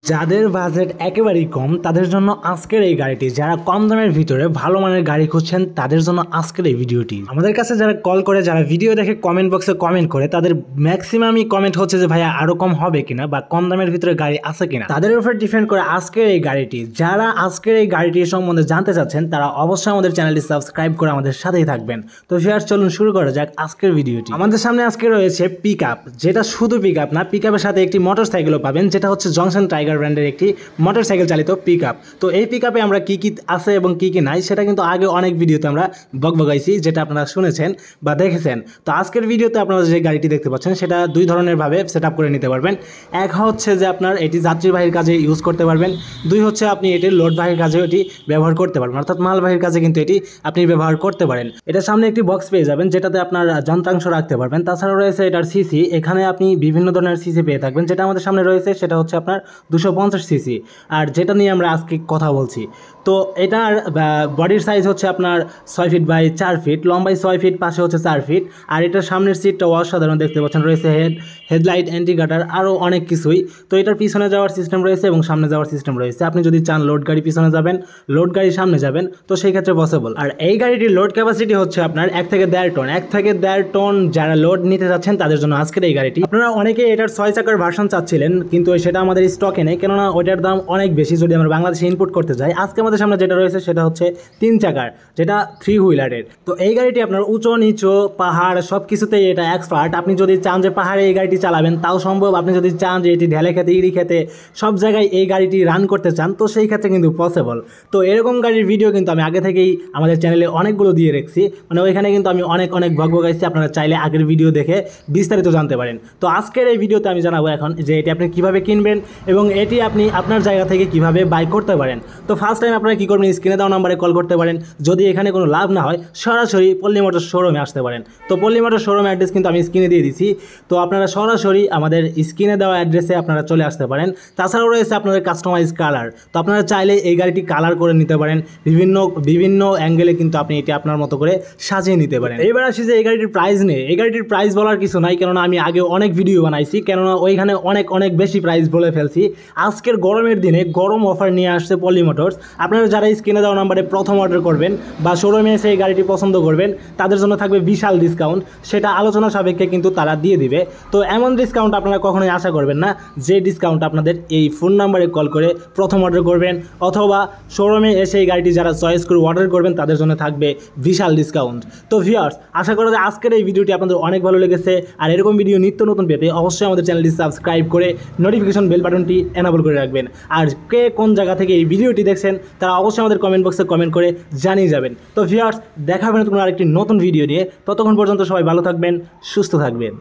যাদের বাজেট একেবারেই কম তাদের জন্য আজকের এই গাড়িটি, যারা কম দামের ভিতরে ভালো মানের গাড়ি খুঁজছেন তাদের জন্য আজকের এই ভিডিওটি। আমাদের কাছে যারা কল করে, যারা ভিডিও দেখে কমেন্ট বক্সে কমেন্ট করে, তাদের ম্যাক্সিমামই কমেন্ট হচ্ছে যে ভাইয়া আরো কম হবে কিনা বা কম দামের ভিতরে গাড়ি আছে কিনা। তাদের উপর ডিপেন্ড করে আজকের এই গাড়িটি। যারা আজকের এই গাড়িটির সম্বন্ধে জানতে চাচ্ছেন তারা অবশ্যই আমাদের চ্যানেলটি সাবস্ক্রাইব করে আমাদের সাথেই থাকবেন। তো ভিউয়ার্স, চলুন শুরু করা যাক আজকের ভিডিওটি। আমাদের সামনে আজকে রয়েছে পিকআপ, যেটা শুধু পিকআপ না, পিকআপের সাথে একটি মোটরসাইকেলও পাবেন, যেটা হচ্ছে জংশন টাইগার ব্র্যান্ডের একটি মোটরসাইকেল চালিত পিকআপ। তো এই পিকআপে আমরা কি কি আছে এবং কি কি নাই সেটা কিন্তু আগে অনেক ভিডিওতে আমরা বকবকাইছি, যেটা আপনারা শুনেছেন বা দেখেছেন। তো আজকের ভিডিওতে আপনারা যে গাড়িটি দেখতে পাচ্ছেন সেটা দুই ধরনের ভাবে সেট আপ করে নিতে পারবেন। এক হচ্ছে যে আপনার এটি যাত্রীবাহীর কাজে ইউজ করতে পারবেন, দুই হচ্ছে আপনি এটি লোডবাহীর কাজেও এটি ব্যবহার করতে পারবেন, অর্থাৎ মালবাহীর কাজে কিন্তু এটি আপনি ব্যবহার করতে পারেন। এটার সামনে একটি বক্স পেয়ে যাবেন যেটাতে আপনার যন্ত্রাংশ রাখতে পারবেন। তাছাড়াও রয়েছে এটার সিসি, এখানে আপনি বিভিন্ন ধরনের সিসি পেয়ে থাকবেন। যেটা আমাদের সামনে রয়েছে সেটা হচ্ছে আপনার 250 সিসি, আর যেটা নিয়ে আমরা আজকে কথা বলছি। তো এটার বডির সাইজ হচ্ছে আপনার 6 ফিট বাই 4 ফিট, লম্বায় 6 ফিট, পাশে হচ্ছে 4 ফিট। আর এটার সামনের সিটটা অসাধারণ দেখতে পাচ্ছেন, রয়েছে হেডলাইট, অ্যান্টিগাটার, আরও অনেক কিছুই। তো এটার পিছনে যাওয়ার সিস্টেম রয়েছে এবং সামনে যাওয়ার সিস্টেম রয়েছে। আপনি যদি চান লোড গাড়ি পিছনে যাবেন, লোড গাড়ি সামনে যাবেন, তো সেই ক্ষেত্রে পসিবল। আর এই গাড়িটির লোড ক্যাপাসিটি হচ্ছে আপনার 1 থেকে 1.5 টন। 1 থেকে 1.5 টন যারা লোড নিতে যাচ্ছেন তাদের জন্য আজকের এই গাড়িটি। আপনারা অনেকে এটার 6 চাকার ভার্সন চাচ্ছিলেন, কিন্তু সেটা আমাদের স্টকে নেই, কেননা ওইটার দাম অনেক বেশি যদি আমরা বাংলাদেশে ইনপুট করতে যাই। আজকে আমাদের সামনে যেটা রয়েছে সেটা হচ্ছে 3 চাকার, যেটা 3 হুইলারের। তো এই গাড়িটি আপনার উঁচু নিচু পাহাড় সব কিছুতেই এটা এক্সপার্ট। আপনি যদি চান যে পাহাড়ে এই গাড়িটি চালাবেন তাও সম্ভব, আপনি যদি চান যে এটি ঢেলে খেতে, ইড়ি খেতে, সব জায়গায় এই গাড়িটি রান করতে চান, তো সেই ক্ষেত্রে কিন্তু পসিবল। তো এরকম গাড়ির ভিডিও কিন্তু আমি আগে থেকেই আমাদের চ্যানেলে অনেকগুলো দিয়ে রেখেছি, মানে ওইখানে কিন্তু আমি অনেক বকবকাইছি। আপনারা চাইলে আগের ভিডিও দেখে বিস্তারিত জানতে পারেন। তো আজকের এই ভিডিওতে আমি জানাবো এখন যে এটি আপনি কীভাবে কিনবেন এবং এটি আপনি আপনার জায়গা থেকে কীভাবে বাই করতে পারেন। তো ফার্স্ট টাইম আপনারা কী করবেন, স্ক্রিনে দেওয়া নাম্বারে কল করতে পারেন। যদি এখানে কোনো লাভ না হয় সরাসরি পল্লী মোটর শোরুমে আসতে পারেন। তো পল্লী মোটর শোরুম অ্যাড্রেস কিন্তু আমি স্ক্রিনে দিয়ে দিচ্ছি, তো আপনারা সরাসরি আমাদের স্ক্রিনে দেওয়া অ্যাড্রেসে আপনারা চলে আসতে পারেন। তাছাড়াও রয়েছে আপনাদের কাস্টমাইজ কালার, তো আপনারা চাইলে এই গাড়িটি কালার করে নিতে পারেন, বিভিন্ন অ্যাঙ্গেলে কিন্তু আপনি এটি আপনার মতো করে সাজিয়ে নিতে পারেন। এইবার আসি যে এই গাড়িটির প্রাইস নেই। এই গাড়িটির প্রাইস বলার কিছু নাই, কেননা আমি আগে অনেক ভিডিও বানাইছি, কেননা ওইখানে অনেক বেশি প্রাইস বলে ফেলছি। আজকের গরমের দিনে গরম অফার নিয়ে আসছে পল্লী মোটরস। আপনারা যারা স্ক্রিনে দেওয়া নাম্বারে প্রথম অর্ডার করবেন বা শোরুমে এসে এই গাড়িটি পছন্দ করবেন তাদের জন্য থাকবে বিশাল ডিসকাউন্ট, সেটা আলোচনা সাপেক্ষে কিন্তু তারা দিয়ে দিবে। তো এমন ডিসকাউন্ট আপনারা কখনোই আশা করবেন না, যে ডিসকাউন্ট আপনাদের এই ফোন নাম্বারে কল করে প্রথম অর্ডার করবেন অথবা শোরুমে এসে এই গাড়িটি যারা চয়েস করে অর্ডার করবেন তাদের জন্য থাকবে বিশাল ডিসকাউন্ট। তো ভিউয়ার্স, আশা করা যায় আজকের এই ভিডিওটি আপনাদের অনেক ভালো লেগেছে। আর এরকম ভিডিও নিত্য নতুন পেতে অবশ্যই আমাদের চ্যানেলটি সাবস্ক্রাইব করে নোটিফিকেশন বেল বাটনটি এনাবল করে রাখবেন। আর কে কোন জায়গা থেকে এই ভিডিওটি দেখছেন তারা অবশ্যই আমাদের কমেন্ট বক্সে কমেন্ট করে জানিয়ে যাবেন। তো ভিউয়ার্স, দেখা হবে না তোমরা আরেকটি নতুন ভিডিও নিয়ে। ততক্ষণ পর্যন্ত সবাই ভালো থাকবেন, সুস্থ থাকবেন।